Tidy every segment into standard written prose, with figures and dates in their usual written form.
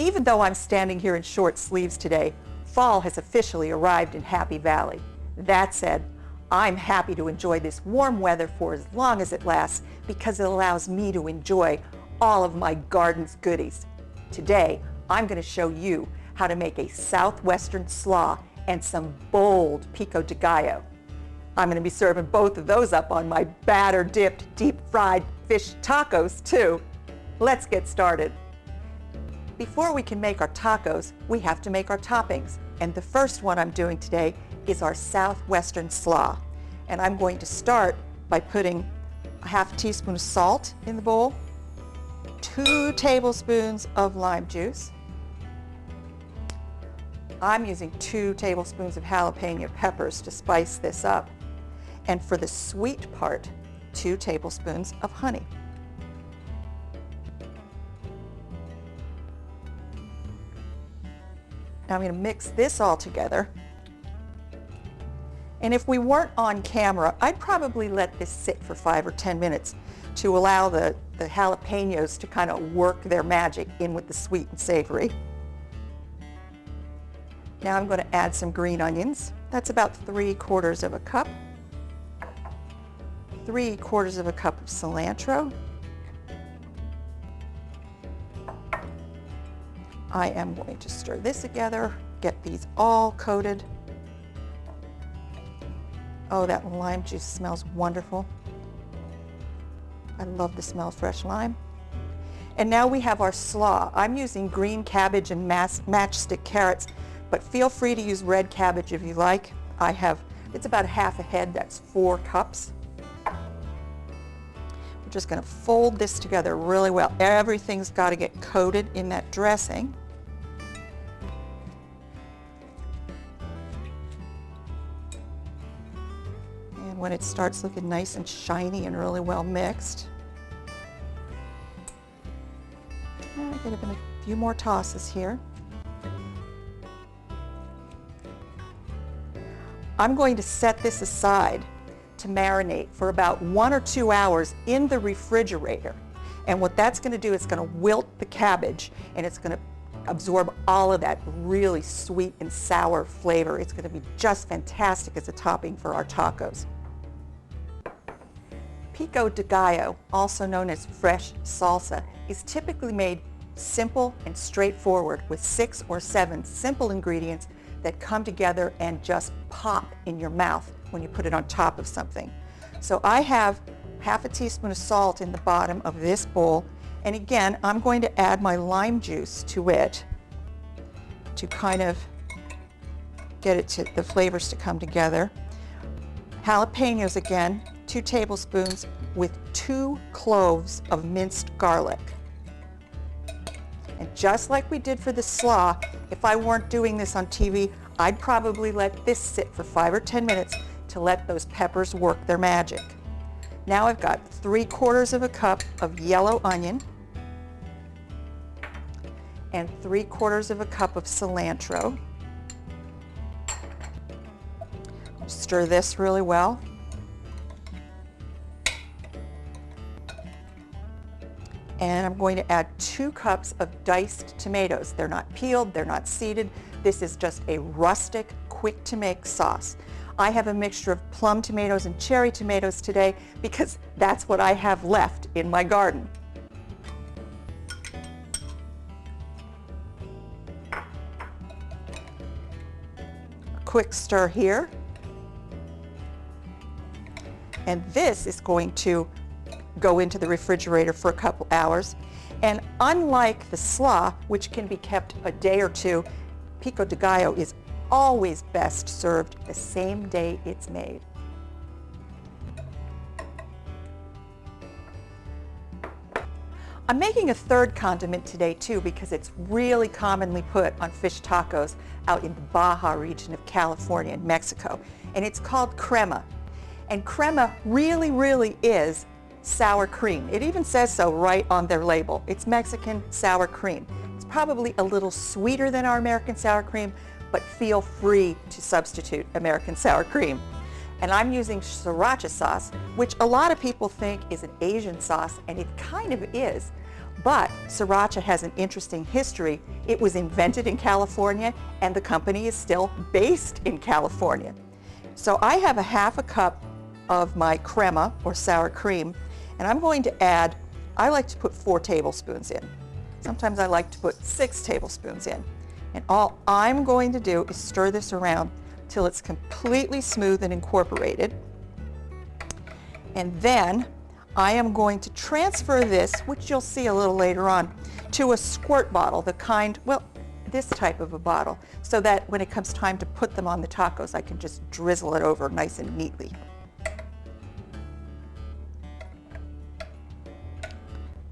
Even though I'm standing here in short sleeves today, fall has officially arrived in Happy Valley. That said, I'm happy to enjoy this warm weather for as long as it lasts because it allows me to enjoy all of my garden's goodies. Today, I'm going to show you how to make a southwestern slaw and some bold pico de gallo. I'm going to be serving both of those up on my batter-dipped, deep-fried fish tacos, too. Let's get started. Before we can make our tacos, we have to make our toppings. And the first one I'm doing today is our southwestern slaw. And I'm going to start by putting a half teaspoon of salt in the bowl, 2 tablespoons of lime juice. I'm using 2 tablespoons of jalapeno peppers to spice this up. And for the sweet part, 2 tablespoons of honey. Now I'm going to mix this all together. And if we weren't on camera, I'd probably let this sit for 5 or 10 minutes to allow the jalapenos to kind of work their magic in with the sweet and savory. Now I'm going to add some green onions. That's about 3/4 of a cup. 3/4 of a cup of cilantro. I am going to stir this together, get these all coated. Oh, that lime juice smells wonderful. I love the smell of fresh lime. And now we have our slaw. I'm using green cabbage and matchstick carrots, but feel free to use red cabbage if you like. It's about half a head, that's 4 cups. We're just going to fold this together really well. Everything's got to get coated in that dressing. And when it starts looking nice and shiny and really well mixed, I'll give it a few more tosses here. I'm going to set this aside to marinate for about 1 or 2 hours in the refrigerator. And what that's going to do is going to wilt the cabbage, and it's going to absorb all of that really sweet and sour flavor. It's going to be just fantastic as a topping for our tacos. Pico de gallo, also known as fresh salsa, is typically made simple and straightforward with 6 or 7 simple ingredients that come together and just pop in your mouth when you put it on top of something. So I have half a teaspoon of salt in the bottom of this bowl, and again I'm going to add my lime juice to it to kind of get the flavors to come together. Jalapenos again, 2 tablespoons with 2 cloves of minced garlic. And just like we did for the slaw, if I weren't doing this on TV, I'd probably let this sit for 5 or 10 minutes to let those peppers work their magic. Now I've got 3/4 of a cup of yellow onion and 3/4 of a cup of cilantro. Stir this really well. And I'm going to add 2 cups of diced tomatoes. They're not peeled, they're not seeded. This is just a rustic, quick-to-make sauce. I have a mixture of plum tomatoes and cherry tomatoes today because that's what I have left in my garden. A quick stir here. And this is going to go into the refrigerator for a couple hours. And unlike the slaw, which can be kept a day or 2, pico de gallo is always best served the same day it's made. I'm making a 3rd condiment today too because it's really commonly put on fish tacos out in the Baja region of California and Mexico. And it's called crema. And crema really is sour cream. It even says so right on their label. It's Mexican sour cream. It's probably a little sweeter than our American sour cream, but feel free to substitute American sour cream. And I'm using sriracha sauce, which a lot of people think is an Asian sauce, and it kind of is. But sriracha has an interesting history. It was invented in California, and the company is still based in California. So I have a half a cup of my crema, or sour cream, and I'm going to add, I like to put 4 tablespoons in. Sometimes I like to put 6 tablespoons in. And all I'm going to do is stir this around till it's completely smooth and incorporated. And then I am going to transfer this, which you'll see a little later on, to a squirt bottle, the kind, well, this type of a bottle, so that when it comes time to put them on the tacos, I can just drizzle it over nice and neatly.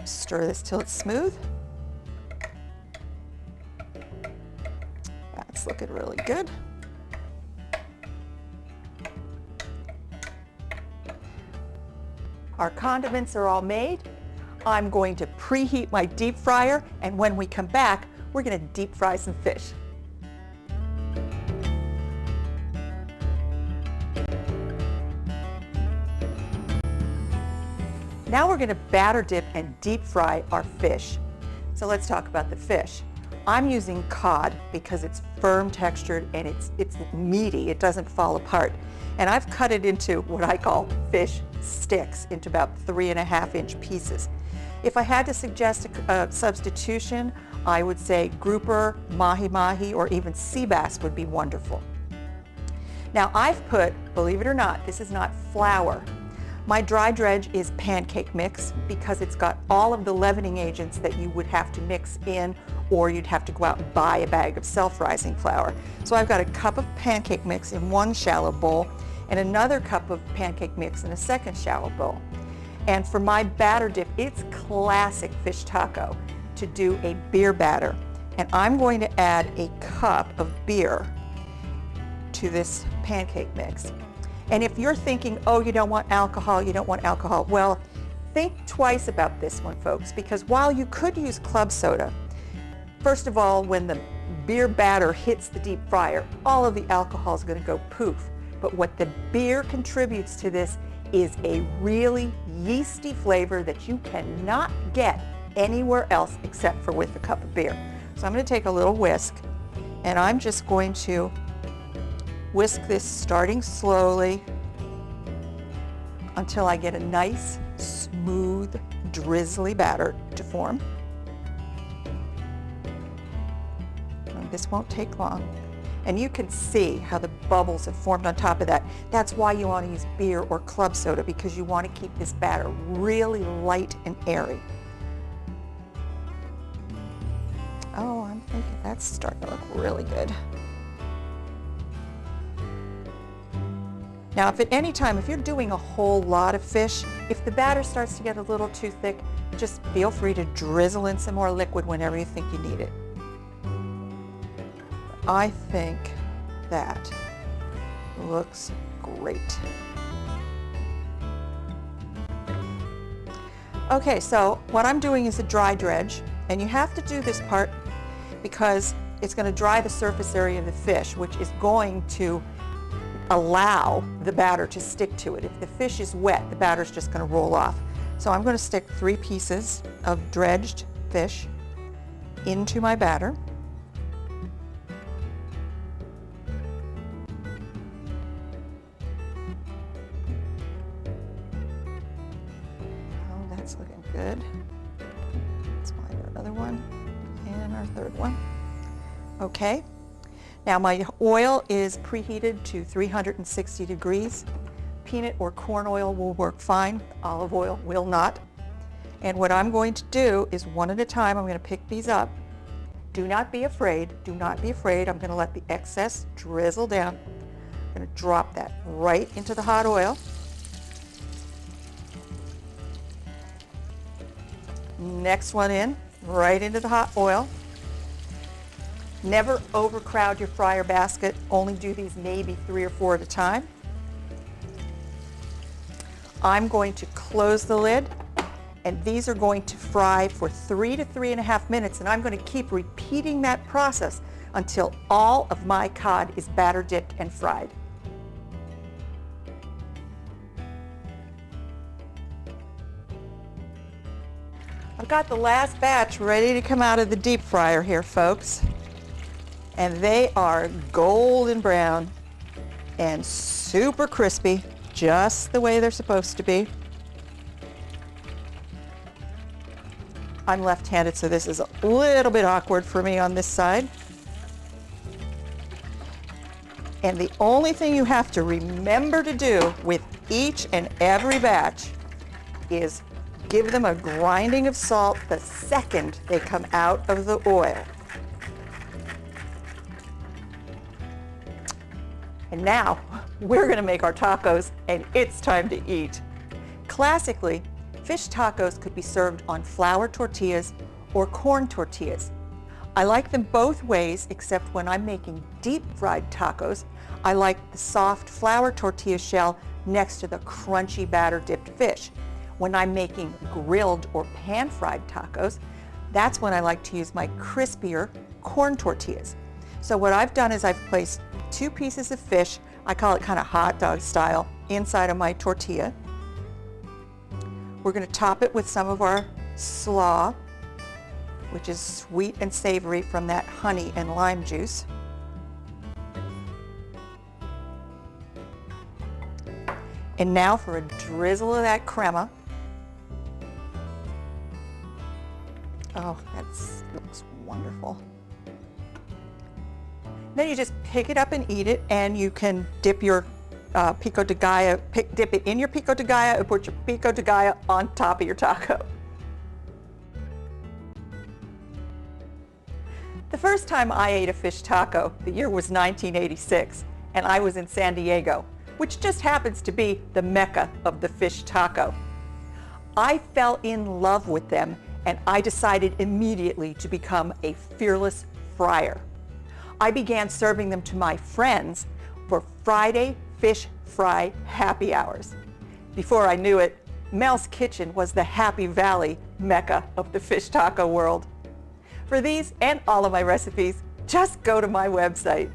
Stir this till it's smooth. That's looking really good. Our condiments are all made. I'm going to preheat my deep fryer, and when we come back, we're going to deep fry some fish. Now we're going to batter dip and deep fry our fish. So let's talk about the fish. I'm using cod because it's firm textured and it's meaty, it doesn't fall apart. And I've cut it into what I call fish sticks, into about 3.5-inch pieces. If I had to suggest a substitution, I would say grouper, mahi-mahi, or even sea bass would be wonderful. Now I've put, believe it or not, this is not flour. My dry dredge is pancake mix because it's got all of the leavening agents that you would have to mix in, or you'd have to go out and buy a bag of self-rising flour. So I've got a cup of pancake mix in one shallow bowl and another cup of pancake mix in a second shallow bowl. And for my batter dip, it's classic fish taco to do a beer batter. And I'm going to add a cup of beer to this pancake mix. And if you're thinking, oh, you don't want alcohol, well, think twice about this one, folks, because while you could use club soda, first of all, when the beer batter hits the deep fryer, all of the alcohol is going to go poof. But what the beer contributes to this is a really yeasty flavor that you cannot get anywhere else except for with a cup of beer. So I'm going to take a little whisk, and I'm just going to whisk this starting slowly until I get a nice, smooth, drizzly batter to form. And this won't take long. And you can see how the bubbles have formed on top of that. That's why you want to use beer or club soda, because you want to keep this batter really light and airy. Oh, I'm thinking that's starting to look really good. Now, if at any time, if you're doing a whole lot of fish, if the batter starts to get a little too thick, just feel free to drizzle in some more liquid whenever you think you need it. I think that looks great. Okay, so what I'm doing is a dry dredge, and you have to do this part because it's going to dry the surface area of the fish, which is going to allow the batter to stick to it. If the fish is wet, the batter's just going to roll off. So I'm going to stick 3 pieces of dredged fish into my batter. Oh, that's looking good. Let's find our other one and our third one. Okay. Now my oil is preheated to 360 degrees. Peanut or corn oil will work fine. Olive oil will not. And what I'm going to do is one at a time, I'm going to pick these up. Do not be afraid. Do not be afraid. I'm going to let the excess drizzle down. I'm going to drop that right into the hot oil. Next one in, right into the hot oil. Never overcrowd your fryer basket. Only do these maybe 3 or 4 at a time. I'm going to close the lid, and these are going to fry for 3 to 3.5 minutes, and I'm going to keep repeating that process until all of my cod is batter dipped and fried. I've got the last batch ready to come out of the deep fryer here, folks. And they are golden brown and super crispy, just the way they're supposed to be. I'm left-handed, so this is a little bit awkward for me on this side. And the only thing you have to remember to do with each and every batch is give them a grinding of salt the second they come out of the oil. And now we're going to make our tacos, and it's time to eat. Classically, fish tacos could be served on flour tortillas or corn tortillas. I like them both ways, except when I'm making deep fried tacos, I like the soft flour tortilla shell next to the crunchy batter dipped fish. When I'm making grilled or pan fried tacos, that's when I like to use my crispier corn tortillas. So what I've done is I've placed 2 pieces of fish, I call it kind of hot dog style, inside of my tortilla. We're going to top it with some of our slaw, which is sweet and savory from that honey and lime juice. And now for a drizzle of that crema. Oh, that looks wonderful. Then you just pick it up and eat it, and you can dip your pico de gallo, dip it in your pico de gallo and put your pico de gallo on top of your taco. The first time I ate a fish taco, the year was 1986, and I was in San Diego, which just happens to be the mecca of the fish taco. I fell in love with them, and I decided immediately to become a fearless fryer. I began serving them to my friends for Friday fish fry happy hours. Before I knew it, Mel's Kitchen was the Happy Valley mecca of the fish taco world. For these and all of my recipes, just go to my website.